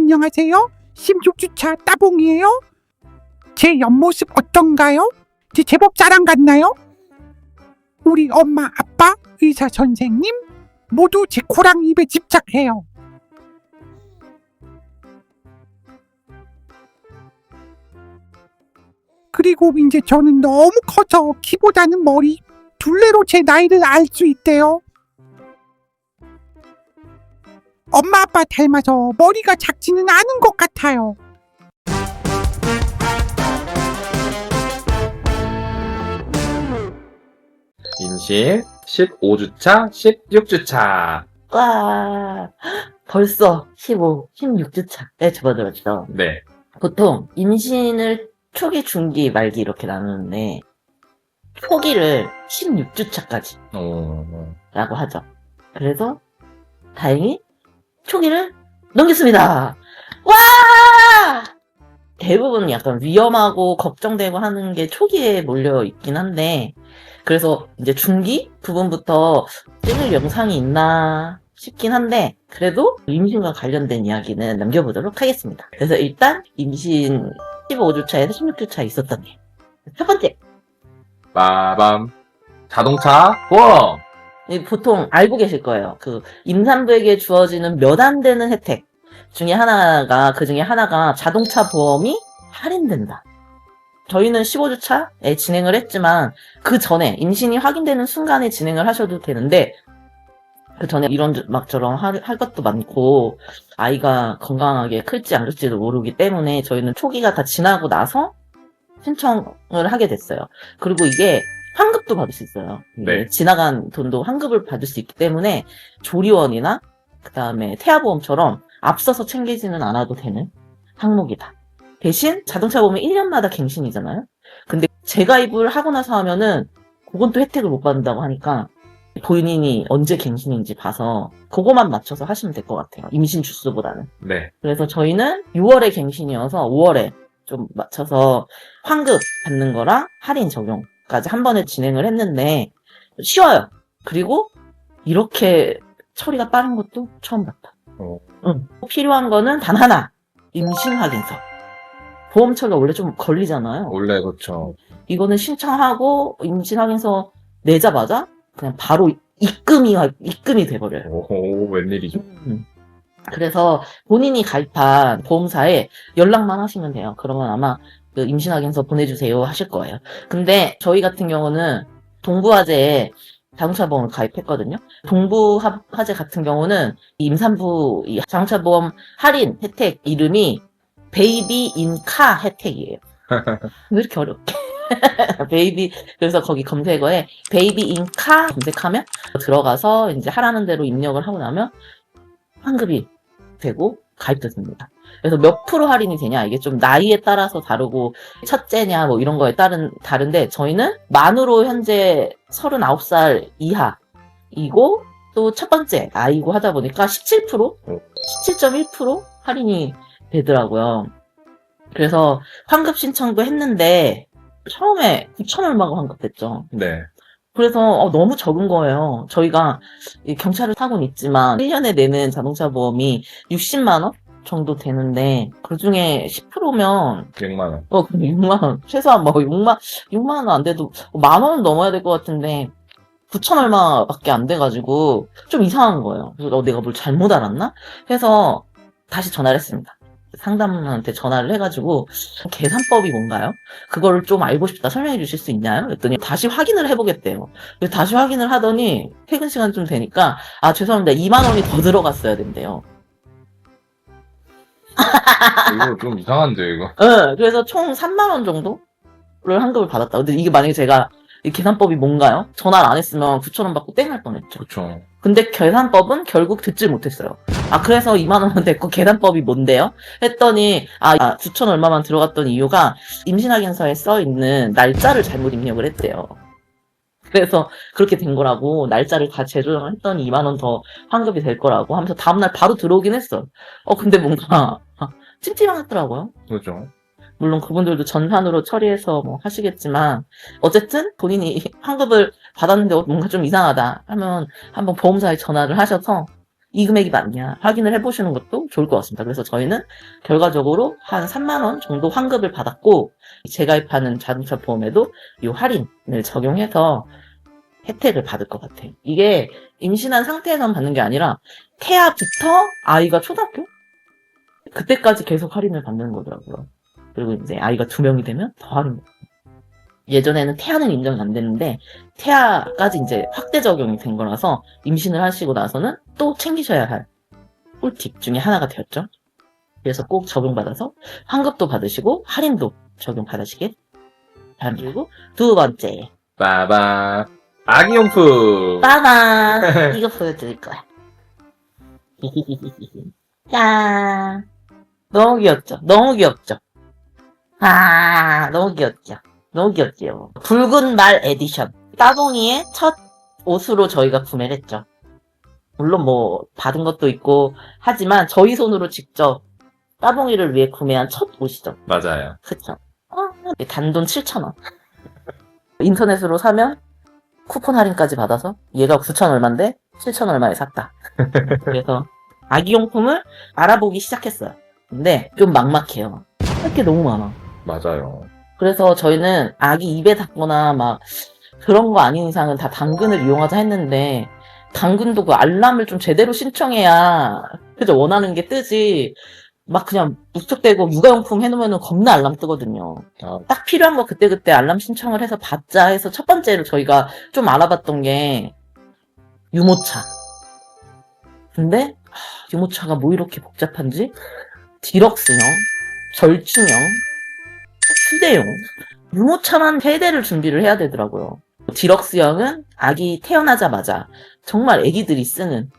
안녕하세요. 16주차 따봉이에요. 제 옆모습 어떤가요? 제 제법 자랑 같나요? 우리 엄마, 아빠, 의사 선생님 모두 제 코랑 입에 집착해요. 그리고 이제 저는 너무 커서 키보다는 머리, 둘레로 제 나이를 알 수 있대요. 엄마 아빠 닮아서 머리가 작지는 않은 것 같아요. 임신 15주차, 16주차. 와, 벌써 15, 16주차에 접어들었죠. 네. 보통 임신을 초기, 중기, 말기 이렇게 나누는데 초기를 16주차까지 라고 하죠. 그래서 다행히 초기를 넘겼습니다. 와! 대부분 약간 위험하고 걱정되고 하는 게 초기에 몰려 있긴 한데, 그래서 이제 중기 부분부터 찍을 영상이 있나 싶긴 한데, 그래도 임신과 관련된 이야기는 남겨보도록 하겠습니다. 그래서 일단 임신 15주차에서 16주차 있었던 일. 첫 번째. 빠밤. 자동차 보험. 보통 알고 계실 거예요. 그 임산부에게 주어지는 몇 안 되는 혜택 중에 하나가, 그 중에 하나가 자동차 보험이 할인된다. 저희는 15주차에 진행을 했지만 그 전에 임신이 확인되는 순간에 진행을 하셔도 되는데, 그 전에 이런 막저런 할 것도 많고 아이가 건강하게 클지 안 클지도 모르기 때문에 저희는 초기가 다 지나고 나서 신청을 하게 됐어요. 그리고 이게 환급도 받을 수 있어요. 네. 지나간 돈도 환급을 받을 수 있기 때문에 조리원이나 그 다음에 태아보험처럼 앞서서 챙기지는 않아도 되는 항목이다. 대신 자동차 보험이 1년마다 갱신이잖아요. 근데 재가입을 하고 나서 하면은 그건 또 혜택을 못 받는다고 하니까 본인이 언제 갱신인지 봐서 그거만 맞춰서 하시면 될 것 같아요. 임신 주수보다는. 네. 그래서 저희는 6월에 갱신이어서 5월에 좀 맞춰서 환급 받는 거랑 할인 적용까지 한 번에 진행을 했는데 쉬워요. 그리고 이렇게 처리가 빠른 것도 처음 봤다. 필요한 거는 단 하나. 임신 확인서. 보험 처리가 원래 좀 걸리잖아요. 원래 그렇죠. 이거는 신청하고 임신 확인서 내자마자 그냥 바로 입금이 돼버려요. 오, 웬일이죠? 그래서 본인이 가입한 보험사에 연락만 하시면 돼요. 그러면 아마 그 임신 확인서 보내주세요 하실 거예요. 근데 저희 같은 경우는 동부화재에 자동차 보험을 가입했거든요. 동부화재 같은 경우는 임산부 자동차 보험 할인 혜택 이름이 베이비 인카 혜택이에요. 왜 이렇게 어렵게? 베이비, 그래서 거기 검색어에 베이비 인카 검색하면 들어가서 이제 하라는 대로 입력을 하고 나면 환급이 되고 가입도 됩니다. 그래서 몇 프로 할인이 되냐, 이게 좀 나이에 따라서 다르고 첫째냐 뭐 이런 거에 다른데 저희는 만으로 현재 39살 이하이고 또 첫 번째 아이고 하다 보니까 17.1% 할인이 되더라고요. 그래서 환급 신청도 했는데 처음에 9천 얼마가 환급됐죠. 네. 그래서 너무 적은 거예요. 저희가 경차를 타고는 있지만 1년에 내는 자동차 보험이 60만 원 정도 되는데 그중에 10%면 100만 원. 그럼 6만 원. 최소한 뭐 6만 원 안 돼도 만 원은 넘어야 될 것 같은데 9천 얼마밖에 안 돼가지고 좀 이상한 거예요. 그래서 내가 뭘 잘못 알았나? 해서 다시 전화를 했습니다. 상담한테 전화를 해가지고 계산법이 뭔가요? 그거를 좀 알고 싶다. 설명해 주실 수 있나요? 그랬더니 다시 확인을 해보겠대요. 그래서 다시 확인을 하더니 퇴근 시간 좀 되니까 죄송합니다. 2만 원이 더 들어갔어야 된대요. 이거 좀 이상한데, 이거. 네, 그래서 총 3만 원 정도를 환급을 받았다. 근데 이게 만약에 제가 이 계산법이 뭔가요? 전화를 안 했으면 9천 원 받고 땡 할 뻔했죠. 그렇죠. 근데 계산법은 결국 듣질 못했어요. 그래서 2만 원은 됐고 계산법이 뭔데요? 했더니 9천 얼마만 들어갔던 이유가 임신 확인서에 써 있는 날짜를 잘못 입력을 했대요. 그래서 그렇게 된 거라고, 날짜를 다 재조정을 했더니 2만 원 더 환급이 될 거라고 하면서 다음날 바로 들어오긴 했어. 근데 뭔가 찜찜하더라고요. 그렇죠. 물론 그분들도 전산으로 처리해서 뭐 하시겠지만 어쨌든 본인이 환급을 받았는데 뭔가 좀 이상하다 하면 한번 보험사에 전화를 하셔서 이 금액이 맞냐 확인을 해보시는 것도 좋을 것 같습니다. 그래서 저희는 결과적으로 한 3만 원 정도 환급을 받았고 재가입하는 자동차 보험에도 이 할인을 적용해서 혜택을 받을 것 같아요. 이게 임신한 상태에서만 받는 게 아니라 태아부터 아이가 초등학교? 그때까지 계속 할인을 받는 거더라고요. 그리고 이제 아이가 2명이 되면 더 할인. 예전에는 태아는 인정이 안 되는데 태아까지 이제 확대 적용이 된 거라서 임신을 하시고 나서는 또 챙기셔야 할 꿀팁 중에 하나가 되었죠. 그래서 꼭 적용받아서 환급도 받으시고 할인도 적용받으시길 바랍니다. 그리고 두 번째 빠밤. 아기용품. 빠밤 이거 보여드릴 거야. 짠. 너무 귀엽죠? 너무 귀엽죠? 아, 너무 귀엽죠? 너무 귀엽죠? 붉은 말 에디션. 따봉이의 첫 옷으로 저희가 구매를 했죠. 물론 뭐, 받은 것도 있고, 하지만 저희 손으로 직접 따봉이를 위해 구매한 첫 옷이죠. 맞아요. 그쵸? 단돈 7,000원. 인터넷으로 사면 쿠폰 할인까지 받아서 얘가 9,000 얼마인데 7,000 얼마에 샀다. 그래서 아기용품을 알아보기 시작했어요. 근데 좀 막막해요. 할 게 너무 많아. 맞아요. 그래서 저희는 아기 입에 닿거나 막 그런 거 아닌 이상은 다 당근을 이용하자 했는데 당근도 그 알람을 좀 제대로 신청해야 그죠 원하는 게 뜨지. 막 그냥 무턱대고 육아용품 해놓으면 겁나 알람 뜨거든요. 아, 딱 필요한 거 그때그때 알람 신청을 해서 받자 해서 첫 번째로 저희가 좀 알아봤던 게 유모차. 근데 유모차가 뭐 이렇게 복잡한지 디럭스형, 절충형, 휴대용 유모차만 3대를 준비를 해야 되더라고요. 디럭스형은 아기 태어나자마자 정말 아기들이 쓰는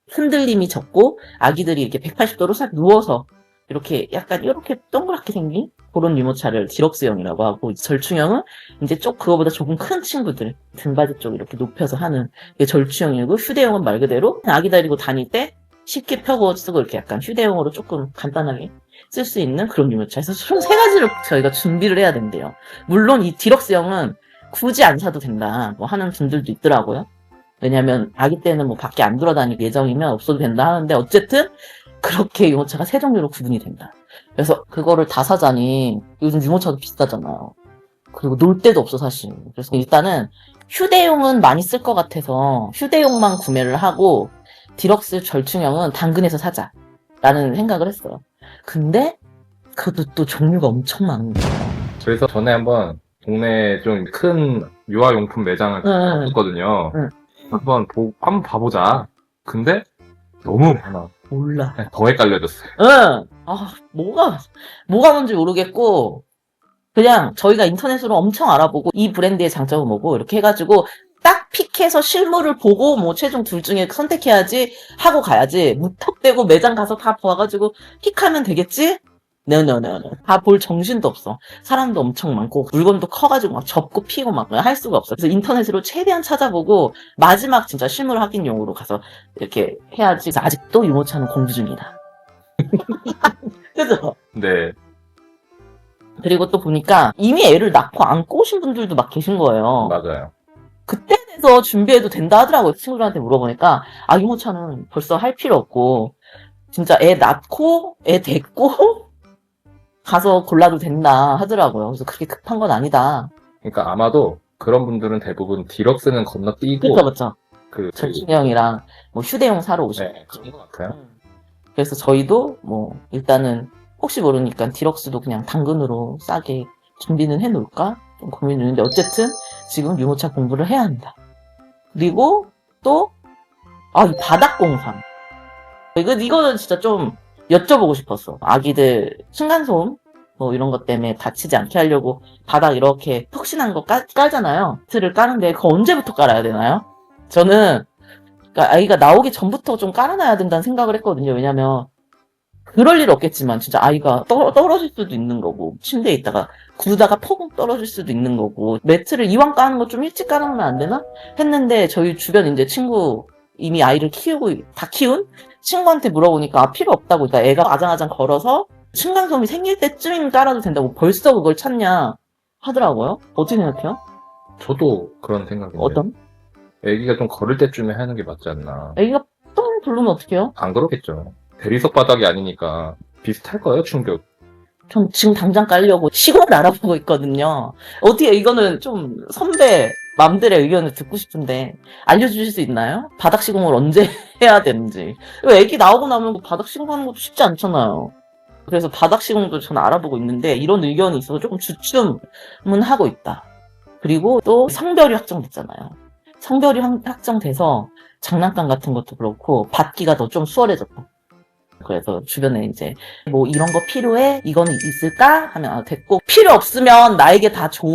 흔들림이 적고 아기들이 이렇게 180도로 싹 누워서 이렇게 약간 이렇게 동그랗게 생긴 그런 유모차를 디럭스형이라고 하고 절충형은 이제 그거보다 조금 큰 친구들 등받이 쪽 이렇게 높여서 하는 게 절충형이고 휴대용은 말 그대로 아기 데리고 다닐 때 쉽게 펴고 쓰고 이렇게 약간 휴대용으로 조금 간단하게 쓸 수 있는 그런 유모차에서 총 3가지를 저희가 준비를 해야 된대요. 물론 이 디럭스형은 굳이 안 사도 된다 뭐 하는 분들도 있더라고요. 왜냐면 아기 때는 뭐 밖에 안 돌아다닐 예정이면 없어도 된다 하는데 어쨌든 그렇게 유모차가 3종류로 구분이 된다. 그래서 그거를 다 사자니 요즘 유모차도 비싸잖아요. 그리고 놀 데도 없어 사실. 그래서 일단은 휴대용은 많이 쓸 것 같아서 휴대용만 구매를 하고 디럭스 절충형은 당근에서 사자라는 생각을 했어요. 근데 그것도 또 종류가 엄청 많은 거예요. 그래서 전에 한번 동네 좀 큰 유아용품 매장을 갔었거든요. 응. 한번 봐보자. 근데 너무 많아. 몰라. 더 헷갈려졌어요. 응. 뭐가 뭔지 모르겠고, 그냥 저희가 인터넷으로 엄청 알아보고, 이 브랜드의 장점은 뭐고, 이렇게 해가지고, 딱 픽해서 실물을 보고, 뭐, 최종 둘 중에 선택해야지, 하고 가야지. 무턱대고 매장 가서 다 봐가지고, 픽하면 되겠지? No. 다 볼 정신도 없어. 사람도 엄청 많고, 물건도 커가지고 막 접고 피고 막 할 수가 없어. 그래서 인터넷으로 최대한 찾아보고, 마지막 진짜 실물 확인용으로 가서 이렇게 해야지. 그래서 아직도 유모차는 공부 중이다. 그죠? 네. 그리고 또 보니까 이미 애를 낳고 안고 오신 분들도 막 계신 거예요. 맞아요. 그때 돼서 준비해도 된다 하더라고요. 친구들한테 물어보니까, 유모차는 벌써 할 필요 없고, 진짜 애 낳고, 애 데리고, 가서 골라도 된다 하더라고요. 그래서 그렇게 급한 건 아니다. 그러니까 아마도 그런 분들은 대부분 디럭스는 건너뛰고 그쵸. 그 절충형이랑 뭐 휴대용 사러 오시는 네, 그런 것 같아요. 그래서 저희도 뭐 일단은 혹시 모르니까 디럭스도 그냥 당근으로 싸게 준비는 해놓을까 좀 고민 중인데 어쨌든 지금 유모차 공부를 해야 한다. 그리고 또 이 바닥공상 이거는 진짜 좀 여쭤보고 싶었어. 아기들 층간소음 뭐 이런 것 때문에 다치지 않게 하려고 바닥 이렇게 푹신한 거 깔잖아요. 틀을 까는데 그거 언제부터 깔아야 되나요? 저는 그러니까 아이가 나오기 전부터 좀 깔아놔야 된다는 생각을 했거든요. 왜냐면 그럴 일 없겠지만 진짜 아이가 떨어질 수도 있는 거고 침대에 있다가 구르다가 퍽 떨어질 수도 있는 거고 매트를 이왕 까는 거 좀 일찍 깔아놓으면 안 되나? 했는데 저희 주변 이제 친구 이미 아이를 다 키운 친구한테 물어보니까 필요 없다고. 그러니까 애가 아장아장 걸어서 층간소음이 생길 때쯤이면 깔아도 된다고. 벌써 그걸 찾냐 하더라고요. 어떻게 생각해요? 저도 그런 생각인데. 어떤? 애기가 좀 걸을 때쯤에 하는 게 맞지 않나. 애기가 부르면 어떡해요? 안 그러겠죠. 대리석 바닥이 아니니까 비슷할 거예요, 충격. 전 지금 당장 깔려고 시공을 알아보고 있거든요. 어떻게 이거는 좀 선배 맘들의 의견을 듣고 싶은데 알려주실 수 있나요? 바닥 시공을 언제 해야 되는지. 왜 애기 나오고 나면 바닥 시공하는 것도 쉽지 않잖아요. 그래서 바닥 시공도 저는 알아보고 있는데 이런 의견이 있어서 조금 주춤은 하고 있다. 그리고 또 성별이 확정됐잖아요. 성별이 확정돼서 장난감 같은 것도 그렇고 받기가 더 좀 수월해졌다. 그래서 주변에 이제 뭐 이런 거 필요해? 이거는 있을까? 하면 아, 됐고 필요 없으면 나에게 다 줘.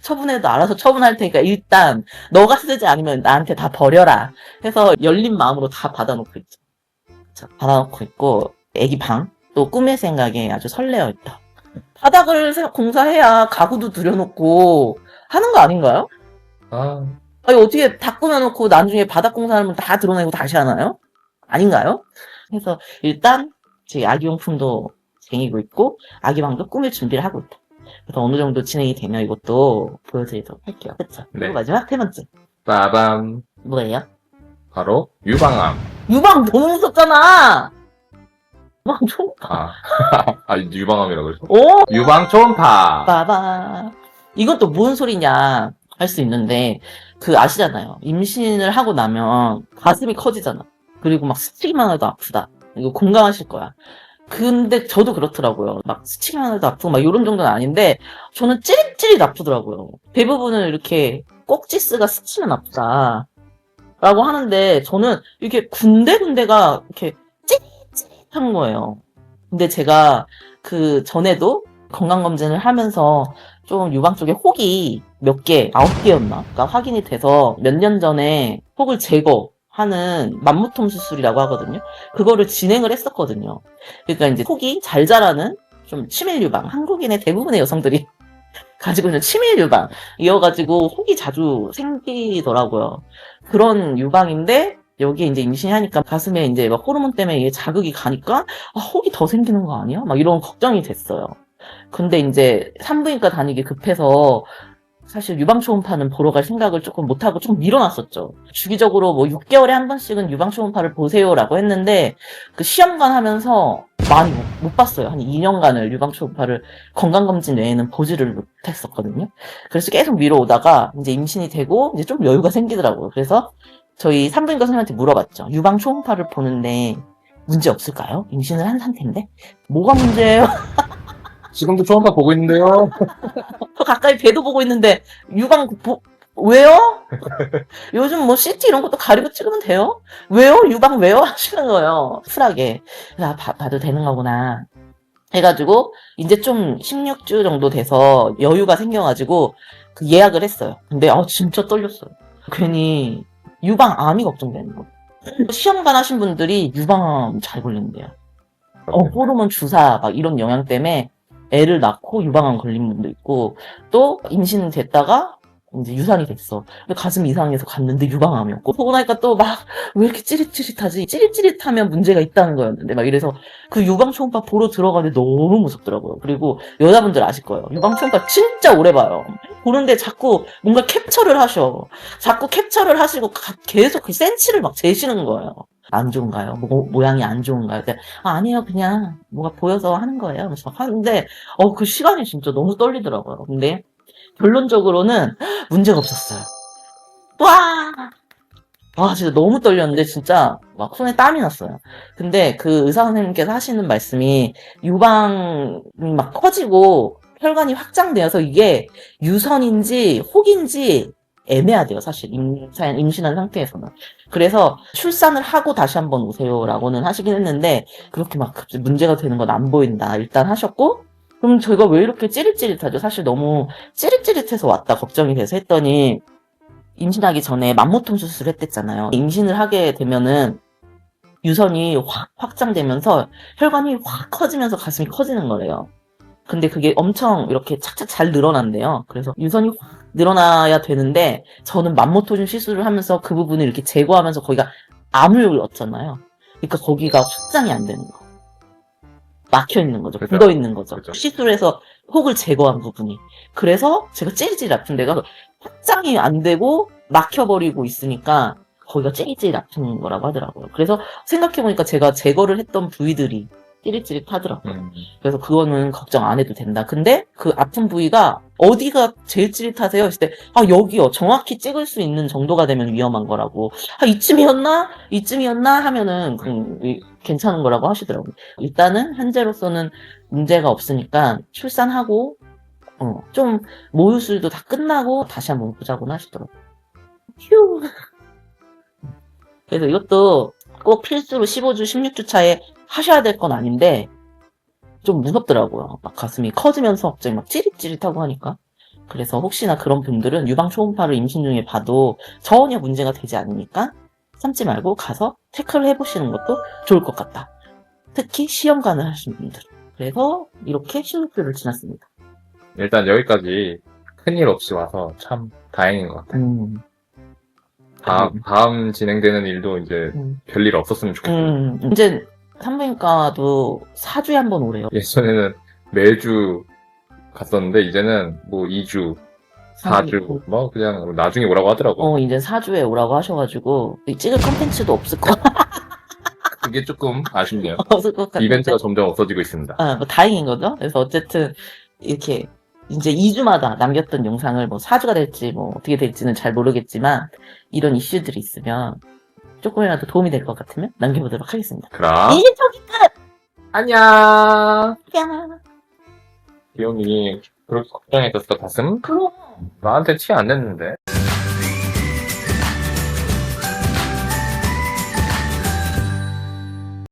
처분해도 알아서 처분할 테니까 일단 너가 쓰지 않으면 나한테 다 버려라. 해서 열린 마음으로 다 받아놓고 있죠. 자, 받아놓고 있고 애기 방 또 꿈의 생각에 아주 설레어 있다. 바닥을 공사해야 가구도 들여놓고 하는 거 아닌가요? 아, 아니 어떻게 다 꾸며놓고 나중에 바닥 공사하면 다 드러내고 다시 하나요? 아닌가요? 그래서 일단 제 아기용품도 쟁이고 있고 아기방도 꾸밀 준비를 하고 있다. 그래서 어느 정도 진행이 되면 이것도 보여드리도록 할게요. 그렇죠? 네. 그리고 마지막 세 번째 빠밤. 뭐예요? 바로 유방암. 유방 너무 무섭잖아. 유방 초음파. 아, 유방암이라고 그랬어? 오 유방 초음파. 빠바. 이건 또 뭔 소리냐 할 수 있는데 그 아시잖아요. 임신을 하고 나면 가슴이 커지잖아. 그리고 막 스치기만 해도 아프다. 이거 공감하실 거야. 근데 저도 그렇더라고요. 막 스치기만 해도 아프고 막 이런 정도는 아닌데 저는 찌릿찌릿 아프더라고요. 대부분은 이렇게 꼭지스가 스치면 아프다 라고 하는데 저는 이렇게 군데군데가 이렇게 찌릿찌릿한 거예요. 근데 제가 그 전에도 건강검진을 하면서 좀 유방 쪽에 혹이 몇 개, 9개였나?가 확인이 돼서 몇 년 전에 혹을 제거하는 맘모톰 수술이라고 하거든요. 그거를 진행을 했었거든요. 그러니까 이제 혹이 잘 자라는 좀 치밀 유방, 한국인의 대부분의 여성들이 가지고 있는 치밀 유방이어가지고 혹이 자주 생기더라고요. 그런 유방인데 여기 이제 임신하니까 가슴에 이제 막 호르몬 때문에 이게 자극이 가니까 아, 혹이 더 생기는 거 아니야? 막 이런 걱정이 됐어요. 근데 이제 산부인과 다니기 급해서 사실 유방 초음파는 보러 갈 생각을 조금 못하고 좀 밀어놨었죠. 주기적으로 뭐 6개월에 한 번씩은 유방 초음파를 보세요라고 했는데 그 시험관 하면서 많이 못 봤어요. 한 2년간을 유방 초음파를 건강검진 외에는 보지를 못했었거든요. 그래서 계속 미뤄오다가 이제 임신이 되고 이제 좀 여유가 생기더라고요. 그래서 저희 산부인과 선생님한테 물어봤죠. 유방 초음파를 보는데 문제 없을까요? 임신을 한 상태인데 뭐가 문제예요? 지금도 초음파 보고 있는데요. 더 가까이 배도 보고 있는데 유방 왜요? 요즘 뭐 CT 이런 것도 가리고 찍으면 돼요? 왜요? 유방 왜요? 하시는 거예요. 쿨하게. 나 봐도 되는 거구나. 해가지고 이제 좀 16주 정도 돼서 여유가 생겨가지고 그 예약을 했어요. 근데 진짜 떨렸어요. 괜히 유방암이 걱정되는 거. 시험관 하신 분들이 유방암 잘 걸린대요. 호르몬 주사 막 이런 영향 때문에 애를 낳고 유방암 걸린 분도 있고 또 임신 됐다가 이제 유산이 됐어. 근데 가슴 이상해서 갔는데 유방암이었고 보고 나니까 또 막 왜 이렇게 찌릿찌릿하지? 찌릿찌릿하면 문제가 있다는 거였는데 막 이래서 그 유방 초음파 보러 들어가는데 너무 무섭더라고요. 그리고 여자분들 아실 거예요. 유방 초음파 진짜 오래 봐요. 보는데 자꾸 뭔가 캡처를 하셔. 자꾸 캡처를 하시고 계속 그 센치를 막 재시는 거예요. 안 좋은가요? 모양이 안 좋은가요? 아니에요. 그냥 뭐가 보여서 하는 거예요. 그래서 막 하는데 그 시간이 진짜 너무 떨리더라고요. 근데 결론적으로는 문제가 없었어요. 와, 진짜 너무 떨렸는데 진짜 막 손에 땀이 났어요. 근데 그 의사 선생님께서 하시는 말씀이 유방이 막 커지고 혈관이 확장되어서 이게 유선인지 혹인지 애매하대요, 사실. 임신한 상태에서는. 그래서 출산을 하고 다시 한번 오세요라고는 하시긴 했는데 그렇게 막 갑자기 문제가 되는 건 안 보인다. 일단 하셨고 그럼 저희가 왜 이렇게 찌릿찌릿하죠? 사실 너무 찌릿찌릿해서 왔다 걱정이 돼서 했더니 임신하기 전에 맘모톰 수술을 했댔잖아요. 임신을 하게 되면은 유선이 확 확장되면서 혈관이 확 커지면서 가슴이 커지는 거래요. 근데 그게 엄청 이렇게 착착 잘 늘어난대요. 그래서 유선이 확 늘어나야 되는데 저는 맘모톰 시술을 하면서 그 부분을 이렇게 제거하면서 거기가 암을 넣었잖아요. 그러니까 거기가 확장이 안 되는 거. 막혀 있는 거죠. 그렇죠. 굳어 있는 거죠. 그렇죠. 시술해서 혹을 제거한 부분이. 그래서 제가 찌릿찌릿 아픈 데가 확장이 안 되고 막혀버리고 있으니까 거기가 찌릿찌릿 아픈 거라고 하더라고요. 그래서 생각해보니까 제가 제거를 했던 부위들이 찌릿찌릿하더라고요. 그래서 그거는 걱정 안 해도 된다. 근데 그 아픈 부위가 어디가 제일 찌릿하세요? 했을 때, 아, 여기요. 정확히 찍을 수 있는 정도가 되면 위험한 거라고. 아, 이쯤이었나? 하면은, 괜찮은 거라고 하시더라고요. 일단은, 현재로서는 문제가 없으니까, 출산하고, 좀, 모유술도 다 끝나고, 다시 한번 보자고 하시더라고요. 휴. 그래서 이것도 꼭 필수로 15주, 16주 차에 하셔야 될 건 아닌데, 좀 무섭더라고요. 막 가슴이 커지면서 갑자기 막 찌릿찌릿하고 하니까. 그래서 혹시나 그런 분들은 유방 초음파를 임신 중에 봐도 전혀 문제가 되지 않으니까 참지 말고 가서 체크를 해보시는 것도 좋을 것 같다. 특히 시험관을 하시는 분들. 그래서 이렇게 16주를 지났습니다. 일단 여기까지 큰일 없이 와서 참 다행인 것 같아요. 다음 진행되는 일도 이제 별일 없었으면 좋겠어요. 이제 산부인과도 4주에 한 번 오래요. 예전에는 매주 갔었는데 이제는 뭐 2주, 4주 뭐 그냥 나중에 오라고 하더라고요. 이제 4주에 오라고 하셔가지고 찍을 컨텐츠도 없을 것 그게 조금 아쉽네요. 같은데. 이벤트가 점점 없어지고 있습니다. 뭐 다행인 거죠. 그래서 어쨌든 이렇게 이제 2주마다 남겼던 영상을 뭐 4주가 될지 뭐 어떻게 될지는 잘 모르겠지만 이런 이슈들이 있으면 조금이라도 도움이 될 것 같으면 남겨보도록 하겠습니다. 그럼 이제 저기 끝! 안녕. 뿅! 기영이 그렇게 걱정했었어 가슴? 그럼 나한테 티 안 냈는데.